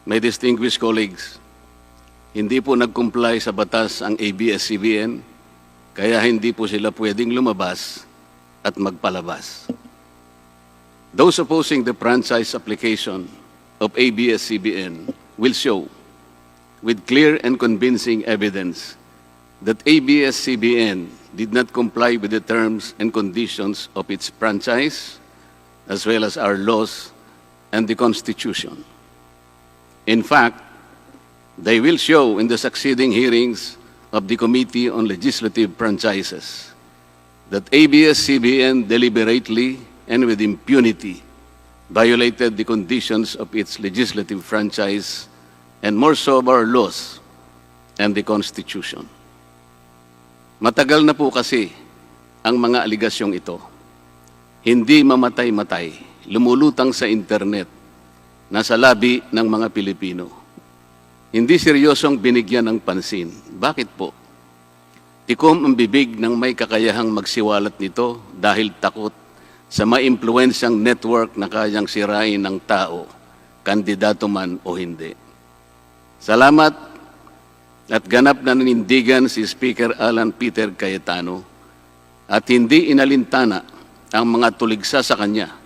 My distinguished colleagues, hindi po nag-comply sa batas ang ABS-CBN, kaya hindi po sila pwedeng lumabas at magpalabas. Those opposing the franchise application of ABS-CBN will show with clear and convincing evidence that ABS-CBN did not comply with the terms and conditions of its franchise, as well as our laws and the Constitution. In fact, they will show in the succeeding hearings of the Committee on Legislative Franchises that ABS-CBN deliberately and with impunity violated the conditions of its legislative franchise and more so of our laws and the Constitution. Matagal na po kasi ang mga aligasyong ito. Hindi mamatay-matay, lumulutang sa internet, nasa labi ng mga Pilipino. Hindi seryosong binigyan ng pansin. Bakit po? Tikom ang bibig ng may kakayahang magsiwalat nito dahil takot sa maimpluwensyang network na kayang sirain ng tao, kandidato man o hindi. Salamat at ganap na nanindigan si Speaker Alan Peter Cayetano at hindi inalintana ang mga tuligsa sa kanya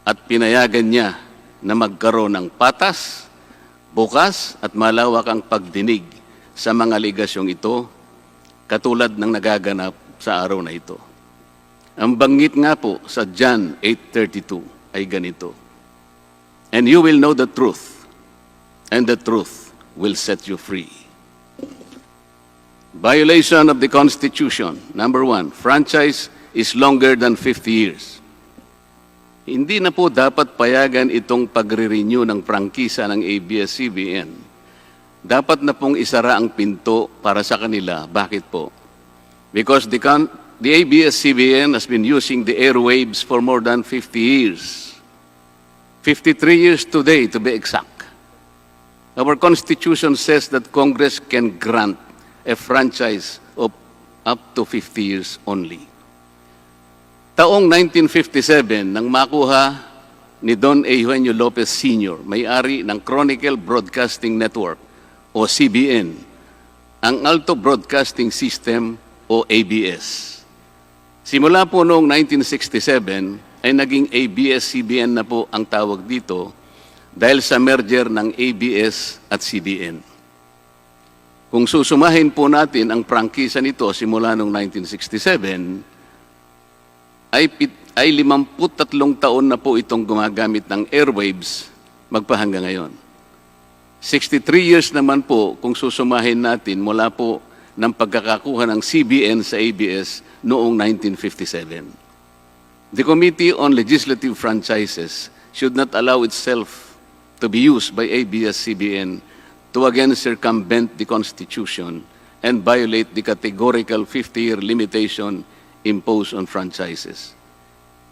at pinayagan niya na magkaroon ng patas, bukas at malawak ang pagdinig sa mga aligasyong ito katulad ng nagaganap sa araw na ito. Ang banggit nga po sa John 8:32 ay ganito, "And you will know the truth, and the truth will set you free." Violation of the Constitution. Number 1, franchise is longer than 50 years. Hindi na po dapat payagan itong pagre-renew ng prangkisa ng ABS-CBN. Dapat na pong isara ang pinto para sa kanila. Bakit po? Because the ABS-CBN has been using the airwaves for more than 50 years. 53 years today, to be exact. Our Constitution says that Congress can grant a franchise of up to 50 years only. Taong 1957, nang makuha ni Don Eugenio Lopez Sr., may-ari ng Chronicle Broadcasting Network o CBN, ang Alto Broadcasting System o ABS. Simula po noong 1967 ay naging ABS-CBN na po ang tawag dito dahil sa merger ng ABS at CBN. Kung susumahin po natin ang prangkisa nito simula noong 1967, ay 53 taon na po itong gumagamit ng airwaves magpahanggang ngayon. 63 years naman po kung susumahin natin mula po ng pagkakakuha ng CBN sa ABS noong 1957. The Committee on Legislative Franchises should not allow itself to be used by ABS-CBN to again circumvent the Constitution and violate the categorical 50-year limitation imposed on franchises.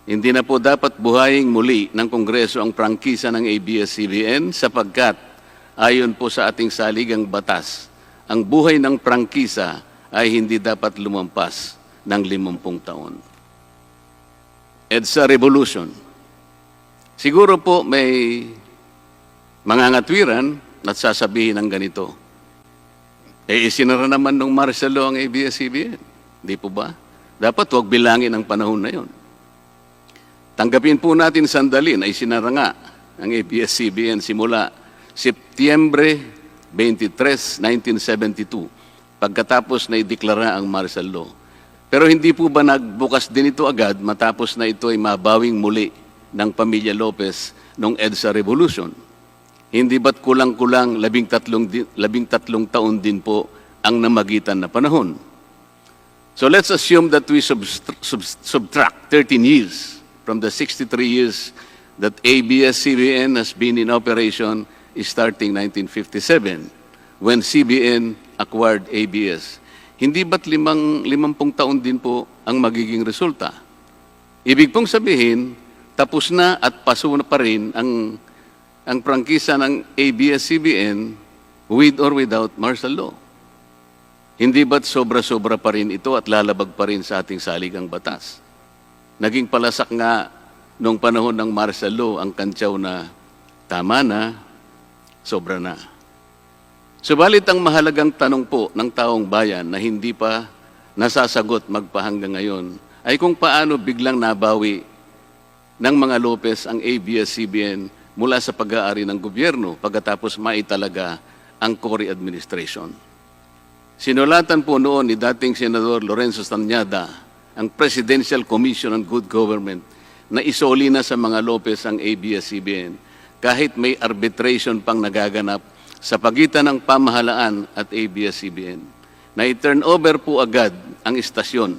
Hindi na po dapat buhayin muli ng Kongreso ang prangkisa ng ABS-CBN sapagkat ayon po sa ating saligang batas, ang buhay ng prangkisa ay hindi dapat lumampas ng 50 taon. EDSA Revolution. Siguro po may mangangatwiran at sasabihin ng ganito, isinara naman ng martial law ang ABS-CBN. Di po ba? Dapat huwag bilangin ang panahon na yon. Tanggapin po natin sandali na isinara nga ang ABS-CBN simula Setyembre 23, 1972, pagkatapos na ideklara ang martial law. Pero hindi po ba nagbukas din ito agad matapos na ito ay mabawing muli ng pamilya Lopez noong EDSA Revolution? Hindi ba't kulang-kulang 13 taon din po ang namagitan na panahon? So let's assume that we subtract 13 years from the 63 years that ABS-CBN has been in operation starting 1957 when CBN acquired ABS. Hindi ba't 50 taon din po ang magiging resulta? Ibig pong sabihin, tapos na at paso na pa rin ang prangkisa ng ABS-CBN with or without martial law. Hindi ba't sobra-sobra pa rin ito at lalabag pa rin sa ating saligang batas? Naging palasak nga noong panahon ng martial law ang kantsaw na tama na, Sobra na. Subalit ang mahalagang tanong po ng taong bayan na hindi pa nasasagot magpahanggang ngayon ay kung paano biglang nabawi ng mga Lopez ang ABS-CBN mula sa pag-aari ng gobyerno pagkatapos maitalaga ang Cory administration. Sinulatan po noon ni dating Senador Lorenzo Tanyada ang Presidential Commission on Good Government na isoli na sa mga Lopez ang ABS-CBN kahit may arbitration pang nagaganap sa pagitan ng pamahalaan at ABS-CBN. Na i-turn over po agad ang istasyon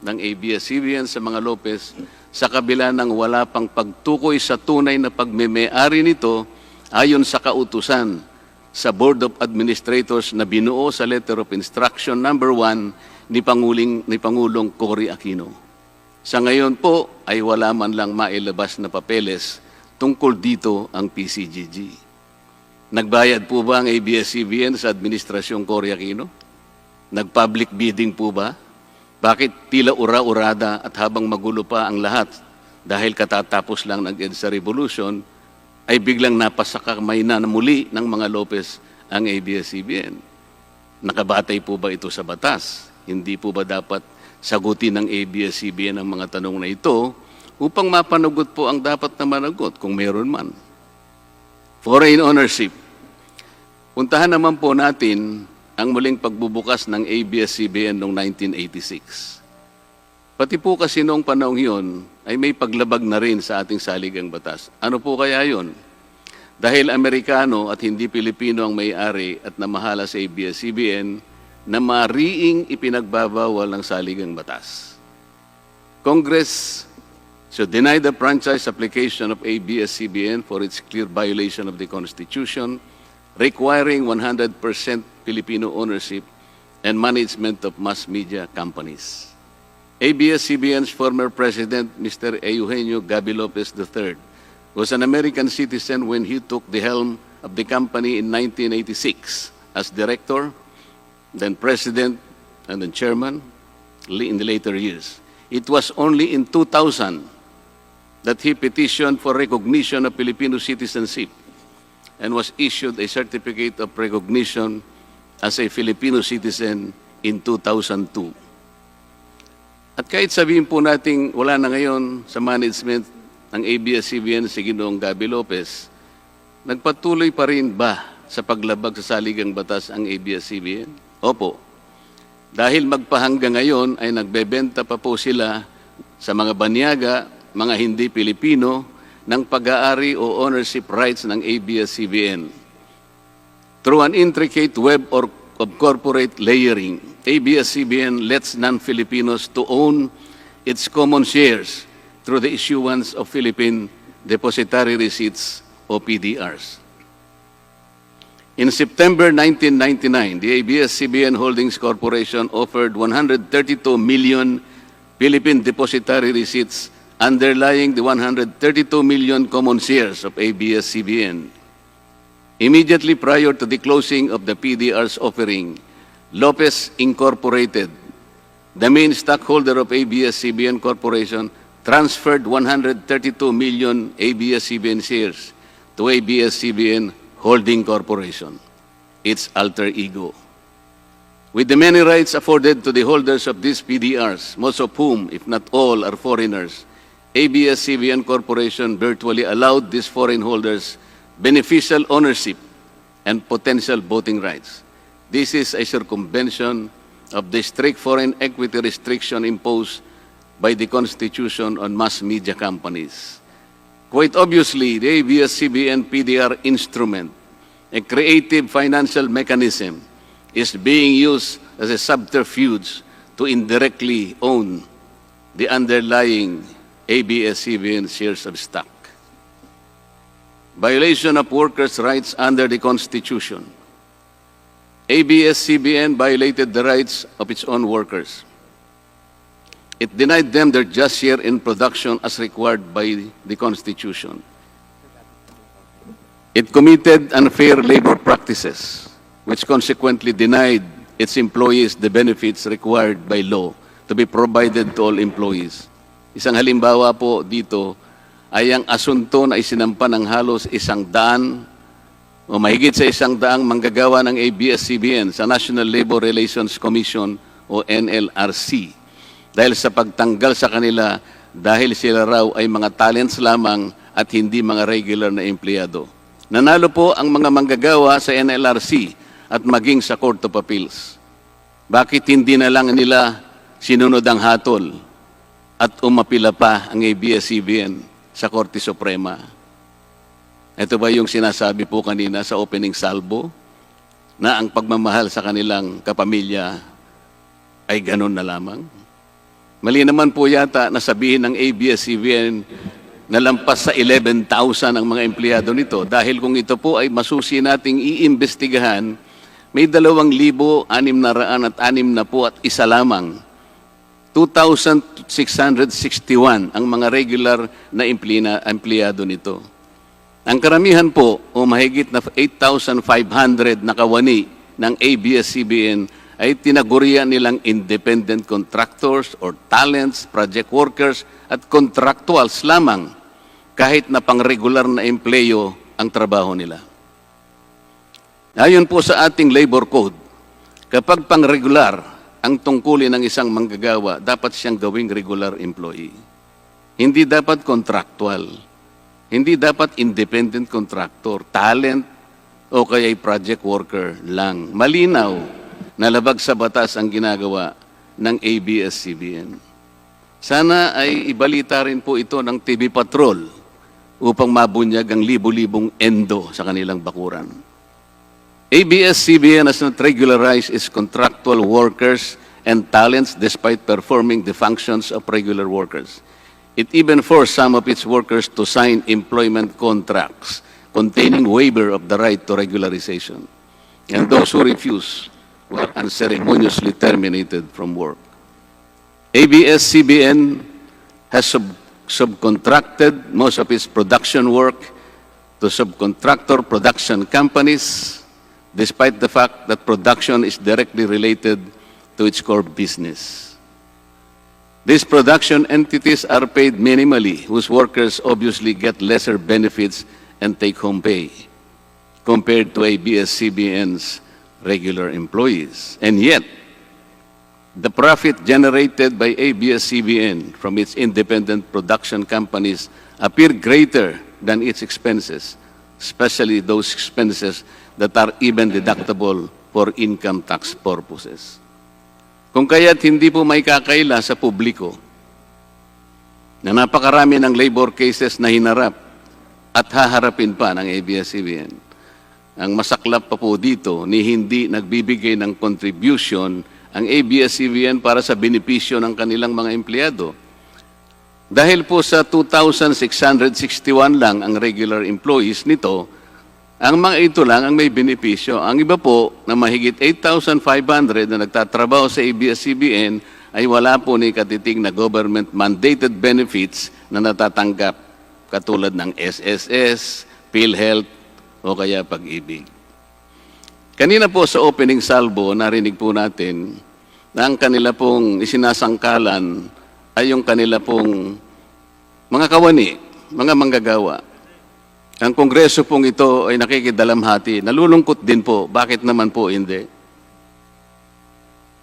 ng ABS-CBN sa mga Lopez sa kabila ng wala pang pagtukoy sa tunay na pagmeme-ari nito ayon sa kautusan sa Board of Administrators na binuo sa Letter of Instruction number 1 ni Pangulong Cory Aquino. Sa ngayon po ay wala man lang mailabas na papeles tungkol dito ang PCGG. Nagbayad po ba ang ABS-CBN sa Administrasyong Cory Aquino? Nag-public bidding po ba? Bakit tila ura-urada at habang magulo pa ang lahat dahil katatapos lang ng EDSA Revolution, ay biglang napasakamay na muli ng mga Lopez ang ABS-CBN? Nakabatay po ba ito sa batas? Hindi po ba dapat sagutin ng ABS-CBN ang mga tanong na ito upang mapanagot po ang dapat na managot kung meron man? Foreign ownership. Puntahan naman po natin ang muling pagbubukas ng ABS-CBN noong 1986. Pati po kasi noong panahon yun ay may paglabag na rin sa ating saligang batas. Ano po kaya yun? Dahil Amerikano at hindi Pilipino ang may-ari at namahala sa ABS-CBN na mariing ipinagbabawal ng saligang batas. Congress should deny the franchise application of ABS-CBN for its clear violation of the Constitution, requiring 100% Filipino ownership and management of mass media companies. ABS-CBN's former president, Mr. Eugenio Gaby Lopez III, was an American citizen when he took the helm of the company in 1986 as director, then president, and then chairman in the later years. It was only in 2000 that he petitioned for recognition of Filipino citizenship and was issued a certificate of recognition as a Filipino citizen in 2002. At kahit sabihin po nating wala na ngayon sa management ng ABS-CBN si Ginoong Gaby Lopez, nagpatuloy pa rin ba sa paglabag sa saligang batas ang ABS-CBN? Opo. Dahil magpahanggang ngayon ay nagbebenta pa po sila sa mga banyaga, mga hindi Pilipino, ng pag-aari o ownership rights ng ABS-CBN. Through an intricate web of corporate layering, ABS-CBN lets non-Filipinos to own its common shares through the issuance of Philippine Depositary Receipts o PDRs. In September 1999, the ABS-CBN Holdings Corporation offered 132 million Philippine Depositary Receipts underlying the 132 million common shares of ABS-CBN. Immediately prior to the closing of the PDR's offering, Lopez Incorporated, the main stockholder of ABS-CBN Corporation, transferred 132 million ABS-CBN shares to ABS-CBN Holding Corporation, its alter ego. With the many rights afforded to the holders of these PDRs, most of whom, if not all, are foreigners, ABS-CBN Corporation virtually allowed these foreign holders beneficial ownership and potential voting rights. This is a circumvention of the strict foreign equity restriction imposed by the Constitution on mass media companies. Quite obviously, the ABS-CBN PDR instrument, a creative financial mechanism, is being used as a subterfuge to indirectly own the underlying ABS-CBN shares of stock. Violation of workers' rights under the Constitution. ABS-CBN violated the rights of its own workers. It denied them their just share in production as required by the Constitution. It committed unfair labor practices, which consequently denied its employees the benefits required by law to be provided to all employees. Isang halimbawa po dito ay ang asunto na isinampa ng halos 100 o mahigit sa 100 manggagawa ng ABS-CBN sa National Labor Relations Commission o NLRC dahil sa pagtanggal sa kanila dahil sila raw ay mga talents lamang at hindi mga regular na empleyado. Nanalo po ang mga manggagawa sa NLRC at maging sa Court of Appeals. Bakit hindi na lang nila sinunod ang hatol at umapila pa ang ABS-CBN sa Korte Suprema? Ito ba yung sinasabi po kanina sa opening salvo na ang pagmamahal sa kanilang kapamilya ay ganun na lamang? Mali naman po yata na sabihin ng ABS-CBN na lampas sa 11,000 ang mga empleyado nito dahil kung ito po ay masusi nating iimbestigahan, may 2,661 at isa lamang. 2,661 ang mga regular na empleyado nito. Ang karamihan po o mahigit na 8,500 na kawani ng ABS-CBN ay tinagurian nilang independent contractors or talents, project workers at contractuals lamang kahit na pang-regular na empleyo ang trabaho nila. Ayon po sa ating labor code, kapag pang-regular ang tungkulin ng isang manggagawa, dapat siyang gawing regular employee. Hindi dapat contractual. Hindi dapat independent contractor, talent, o kaya'y project worker lang. Malinaw na labag sa batas ang ginagawa ng ABS-CBN. Sana ay ibalita rin po ito ng TV Patrol upang mabunyag ang libo-libong endo sa kanilang bakuran. ABS-CBN has not regularized its contractual workers and talents despite performing the functions of regular workers. It even forced some of its workers to sign employment contracts containing waiver of the right to regularization. And those who refuse were unceremoniously terminated from work. ABS-CBN has subcontracted most of its production work to subcontractor production companies, despite the fact that production is directly related to its core business. These production entities are paid minimally, whose workers obviously get lesser benefits and take-home pay compared to ABS-CBN's regular employees. And yet, the profit generated by ABS-CBN from its independent production companies appear greater than its expenses, especially those expenses that are even deductible for income tax purposes. Kung kaya't hindi po may kakaila sa publiko na napakarami ng labor cases na hinarap at haharapin pa ng ABS-CBN. Ang masaklap pa po dito ni hindi nagbibigay ng contribution ang ABS-CBN para sa benepisyo ng kanilang mga empleyado. Dahil po sa 2,661 lang ang regular employees nito, ang mga ito lang ang may benepisyo. Ang iba po na mahigit 8,500 na nagtatrabaho sa ABS-CBN ay wala po ni katiting na government-mandated benefits na natatanggap katulad ng SSS, PhilHealth o kaya Pag-ibig. Kanina po sa opening salvo, narinig po natin na ang kanila pong isinasangkalan ay yung kanila pong mga kawani, mga manggagawa. Ang Kongreso pong ito ay nakikidalamhati. Nalulungkot din po. Bakit naman po hindi?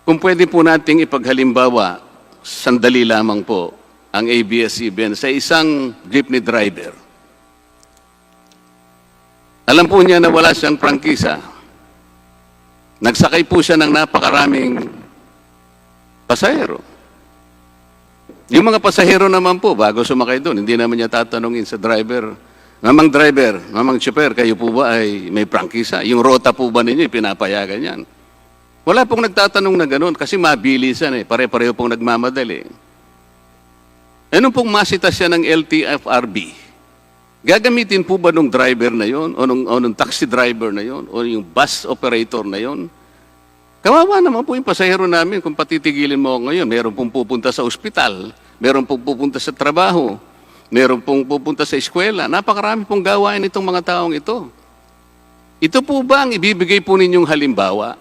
Kung pwede po nating ipaghalimbawa, sandali lamang po, ang ABS-CBN sa isang jeepney driver. Alam po niya na wala siyang prangkisa. Nagsakay po siya ng napakaraming pasahero. Yung mga pasahero naman po, bago sumakay doon, hindi naman niya tatanungin sa driver, Mamang driver, mamang chopper, kayo po ba ay may prangkisa? Yung rota po ba ninyo, pinapayagan yan? Wala pong nagtatanong na gano'n kasi mabilisan eh. Pare-pareho pong nagmamadali. Ano pong masita siya ng LTFRB? Gagamitin po ba nung driver na yon o nung taxi driver na yon o yung bus operator na yon? Kawawa naman po yung pasahero namin kung patitigilin mo ngayon. Meron pong pupunta sa ospital, meron pong pupunta sa trabaho, meron pong pupunta sa eskwela. Napakarami pong gawain itong mga taong ito. Ito po ba ang ibibigay po ninyong halimbawa?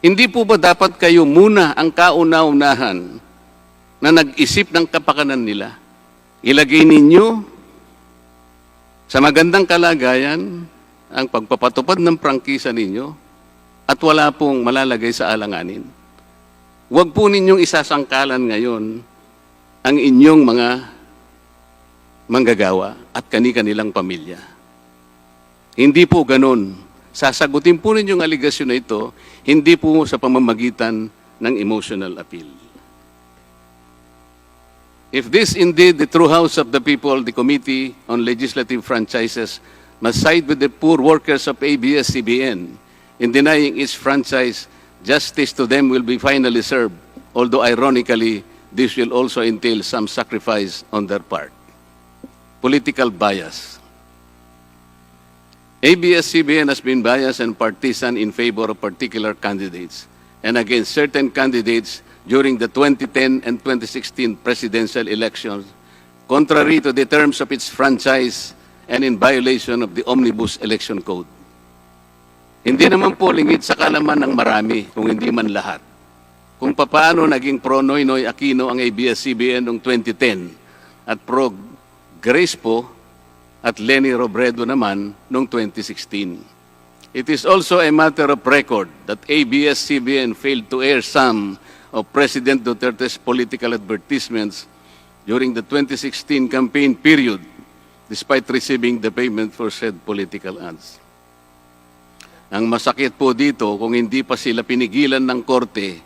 Hindi po ba dapat kayo muna ang kauna-unahan na nag-isip ng kapakanan nila? Ilagay ninyo sa magandang kalagayan ang pagpapatupad ng prangkisa ninyo at wala pong malalagay sa alanganin. Huwag po ninyong isasangkalan ngayon ang inyong mga manggagawa at kani-kanilang pamilya. Hindi po ganun. Sasagutin po ninyong aligasyon na ito, hindi po sa pamamagitan ng emotional appeal. If this indeed the true house of the people, the Committee on Legislative Franchises must side with the poor workers of ABS-CBN in denying its franchise, justice to them will be finally served, although ironically, this will also entail some sacrifice on their part. Political bias. ABS-CBN has been biased and partisan in favor of particular candidates and against certain candidates during the 2010 and 2016 presidential elections, contrary to the terms of its franchise and in violation of the Omnibus Election Code. Hindi naman po lingid sa kalaman ng marami, kung hindi man lahat, kung paano naging pro-Noynoy Aquino ang ABS-CBN noong 2010 at pro-Grace po at Leni Robredo naman noong 2016. It is also a matter of record that ABS-CBN failed to air some of President Duterte's political advertisements during the 2016 campaign period, despite receiving the payment for said political ads. Ang masakit po dito, kung hindi pa sila pinigilan ng korte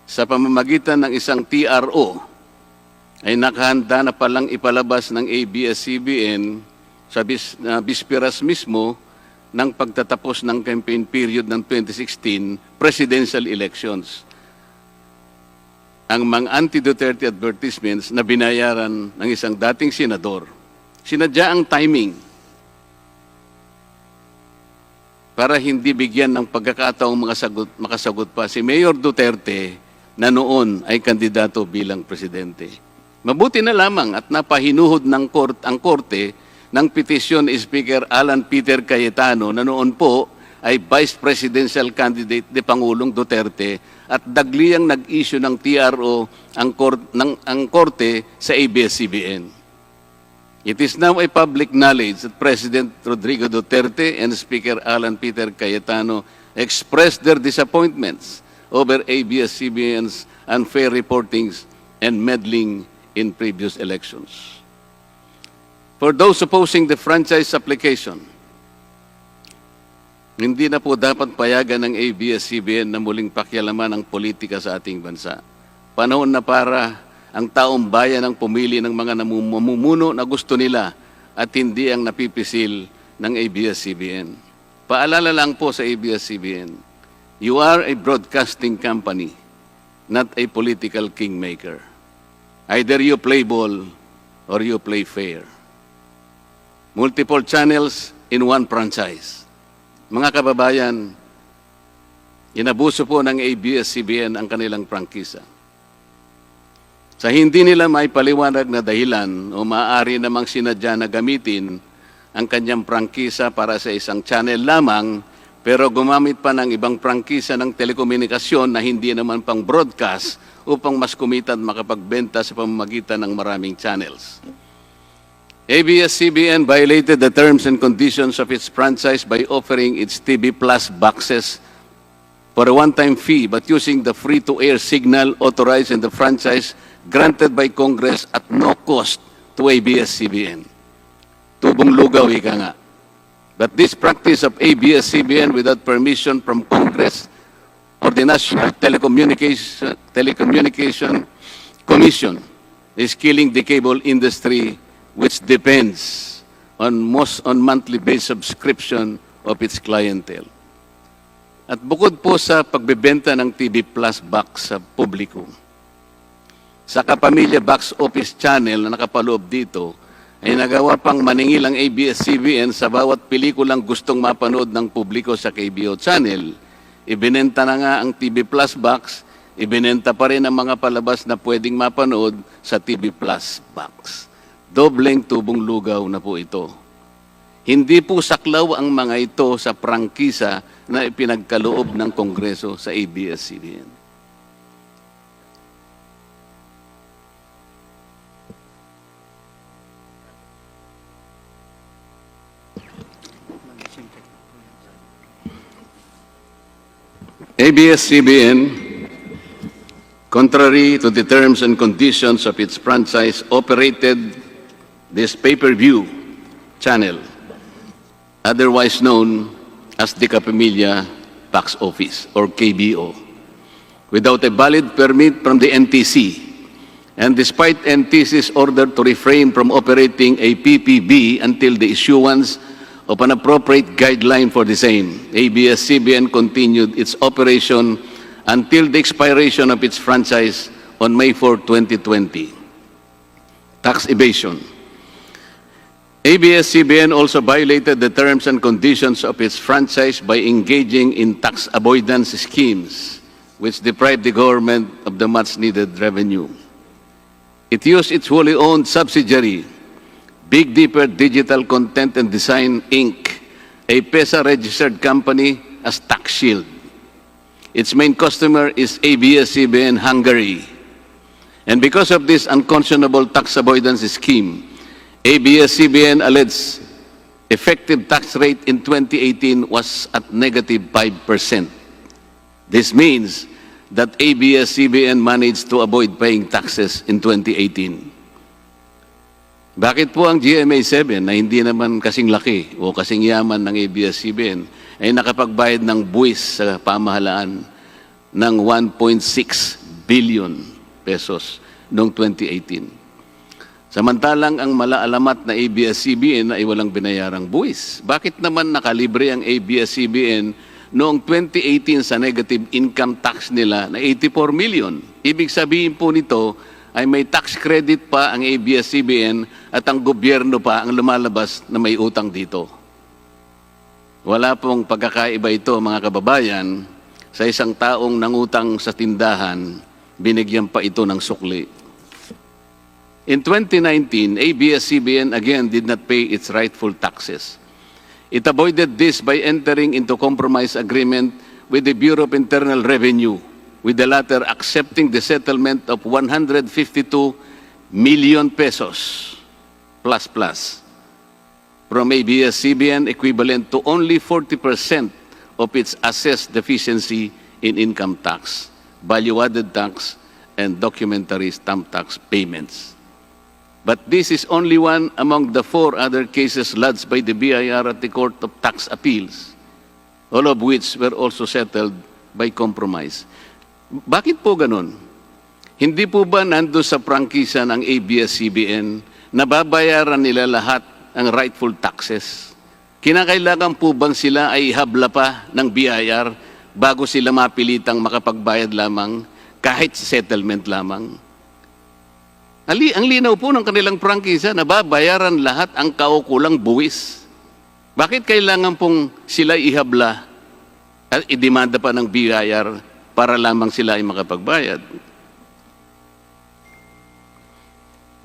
sa pamamagitan ng isang TRO, ay nakahanda na palang ipalabas ng ABS-CBN sa bisperas mismo ng pagtatapos ng campaign period ng 2016 presidential elections. Ang mga anti-Duterte advertisements na binayaran ng isang dating senador. Sinadya ang timing para hindi bigyan ng pagkakataong makasagot pa si Mayor Duterte na noon ay kandidato bilang presidente. Mabuti na lamang at napahinuhod ng ang korte ng petisyon ni Speaker Alan Peter Cayetano na noon po ay Vice Presidential Candidate ni Pangulong Duterte at dagliang nag-issue ng TRO ang korte sa ABS-CBN. It is now a public knowledge that President Rodrigo Duterte and Speaker Alan Peter Cayetano expressed their disappointments over ABS-CBN's unfair reportings and meddling in previous elections. For those opposing the franchise application, hindi na po dapat payagan ng ABS-CBN na muling pakialaman ang politika sa ating bansa. Panahon na para ang taong bayan ang pumili ng mga namumuno na gusto nila at hindi ang napipisil ng ABS-CBN. Paalala lang po sa ABS-CBN, you are a broadcasting company, not a political kingmaker. Either you play ball or you play fair. Multiple channels in one franchise. Mga kababayan, inabuso po ng ABS-CBN ang kanilang prangkisa. Sa hindi nila may paliwanag na dahilan o maaari namang sinadya na gamitin ang kanyang prangkisa para sa isang channel lamang, pero gumamit pa ng ibang prangkisa ng telekomunikasyon na hindi naman pang broadcast upang mas kumita at makapagbenta sa pamamagitan ng maraming channels. ABS-CBN violated the terms and conditions of its franchise by offering its TV Plus boxes for a one-time fee but using the free-to-air signal authorized in the franchise granted by Congress at no cost to ABS-CBN. Tubong lugaw, ika nga. But this practice of ABS-CBN without permission from Congress or the National Telecommunication Commission is killing the cable industry, which depends on monthly based subscription of its clientele. At bukod po sa pagbebenta ng TV Plus box sa publiko, sa Kapamilya Box Office Channel na nakapaloob dito, ay nagawa pang maningil ang ABS-CBN sa bawat pelikulang gustong mapanood ng publiko sa KBO Channel. Ibinenta na nga ang TV Plus box, ibinenta pa rin ang mga palabas na pwedeng mapanood sa TV Plus box. Dobleng tubong lugaw na po ito. Hindi po saklaw ang mga ito sa prangkisa na ipinagkaloob ng Kongreso sa ABS-CBN. ABS-CBN, contrary to the terms and conditions of its franchise, operated this pay-per-view channel, otherwise known as the Capimilla Tax Office, or KBO, without a valid permit from the NTC, and despite NTC's order to refrain from operating a PPB until the issuance of an appropriate guideline for the same, ABS-CBN continued its operation until the expiration of its franchise on May 4, 2020. Tax evasion. ABS-CBN also violated the terms and conditions of its franchise by engaging in tax avoidance schemes, which deprived the government of the much-needed revenue. It used its wholly owned subsidiary, Big Dipper Digital Content and Design, Inc., a PESA-registered company, as tax shield. Its main customer is ABS-CBN Hungary. And because of this unconscionable tax avoidance scheme, ABS-CBN alleged effective tax rate in 2018 was at negative 5%. This means that ABS-CBN managed to avoid paying taxes in 2018. Bakit po ang GMA7 na hindi naman kasing laki o kasing yaman ng ABS-CBN ay nakapagbayad ng buwis sa pamahalaan ng 1.6 billion pesos noong 2018? Samantalang ang malaalamat na ABS-CBN ay walang binayarang buwis. Bakit naman nakalibre ang ABS-CBN noong 2018 sa negative income tax nila na 84 million? Ibig sabihin po nito ay may tax credit pa ang ABS-CBN at ang gobyerno pa ang lumalabas na may utang dito. Wala pong pagkakaiba ito, mga kababayan, sa isang taong nangutang sa tindahan, binigyan pa ito ng sukli. In 2019, ABS-CBN again did not pay its rightful taxes. It avoided this by entering into compromise agreement with the Bureau of Internal Revenue, with the latter accepting the settlement of 152 million pesos plus from ABS-CBN, equivalent to only 40% of its assessed deficiency in income tax, value-added tax, and documentary stamp tax payments. But this is only one among the 4 other cases lodged by the BIR at the Court of Tax Appeals, all of which were also settled by compromise. Bakit po ganun? Hindi po ba nando sa prangkisa ng ABS-CBN na babayaran nila lahat ang rightful taxes? Kinakailangan po bang sila ay habla pa ng BIR bago sila mapilitang makapagbayad lamang kahit settlement lamang? Ang linaw po ng kanilang prangkisa na babayaran lahat ang kaukulang buwis. Bakit kailangan pong sila ihabla at idemanda pa ng BIR para lamang sila ay makapagbayad?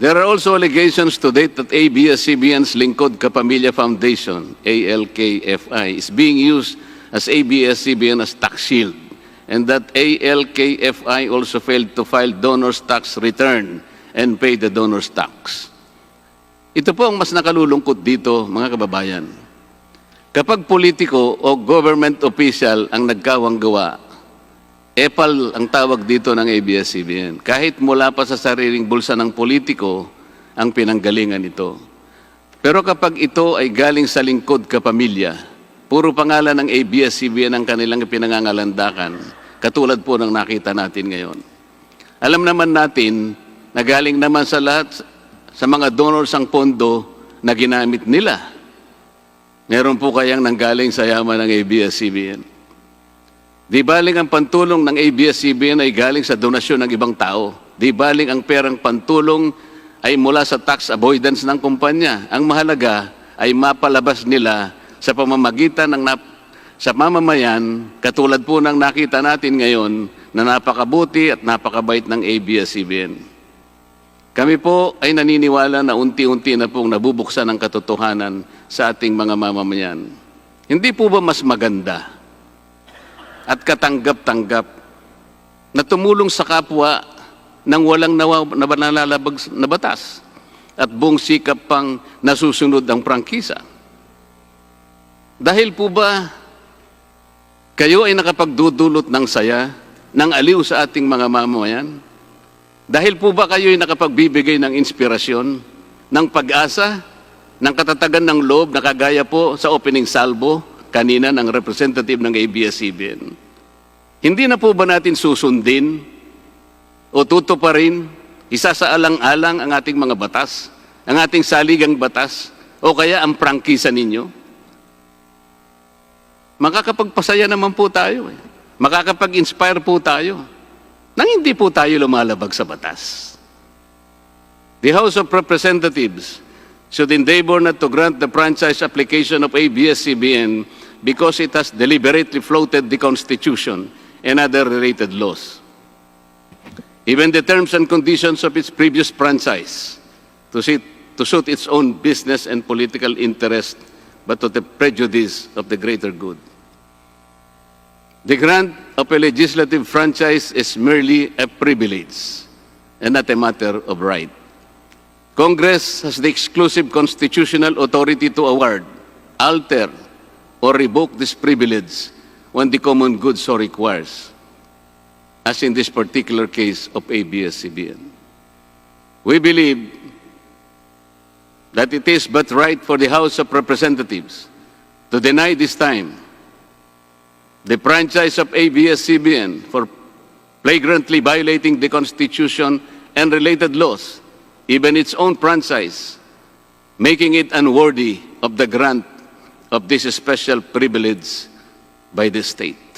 There are also allegations to date that ABS-CBN's Lingkod Kapamilya Foundation, ALKFI, is being used as ABS-CBN as tax shield, and that ALKFI also failed to file donor's tax return and pay the donor's tax. Ito po ang mas nakalulungkot dito, mga kababayan. Kapag politiko o government official ang nagkawang gawa, epal ang tawag dito ng ABS-CBN. Kahit mula pa sa sariling bulsa ng politiko ang pinanggalingan ito. Pero kapag ito ay galing sa lingkod kapamilya, puro pangalan ng ABS-CBN ang kanilang pinangangalandakan, katulad po ng nakita natin ngayon. Alam naman natin na galing naman sa lahat, sa mga donors ang pondo na ginamit nila. Meron po kayang nanggaling sa yaman ng ABS-CBN. Di baling ang pantulong ng ABS-CBN ay galing sa donasyon ng ibang tao. Di baling ang perang pantulong ay mula sa tax avoidance ng kumpanya. Ang mahalaga ay mapalabas nila sa pamamagitan ng sa mamamayan, katulad po ng nakita natin ngayon na napakabuti at napakabait ng ABS-CBN. Kami po ay naniniwala na unti-unti na pong nabubuksan ang katotohanan sa ating mga mamamayan. Hindi po ba mas maganda at katanggap-tanggap na tumulong sa kapwa ng walang nalalabag na batas at buong sikap pang nasusunod ang prangkisa? Dahil po ba kayo ay nakapagdudulot ng saya, ng aliw sa ating mga mamamayan? Dahil po ba kayo ay nakapagbibigay ng inspirasyon, ng pag-asa, ng katatagan ng loob na kagaya po sa opening salvo kanina ng representative ng ABS-CBN? Hindi na po ba natin susundin o tutuparin, isasaalang-alang ang ating mga batas, ang ating saligang batas, o kaya ang prangkisa ninyo? Makakapagpasaya naman po tayo. Makakapag-inspire po tayo nang hindi po tayo lumalabag sa batas. The House of Representatives should endeavor not to grant the franchise application of ABS-CBN because it has deliberately floated the Constitution and other related laws. Even the terms and conditions of its previous franchise to suit its own business and political interest, but to the prejudice of the greater good. The grant of a legislative franchise is merely a privilege and not a matter of right. Congress has the exclusive constitutional authority to award, alter, or revoke this privilege when the common good so requires, as in this particular case of ABS-CBN. We believe that it is but right for the House of Representatives to deny this time the franchise of ABS-CBN for flagrantly violating the Constitution and related laws, even its own franchise, making it unworthy of the grant of this special privilege by the state.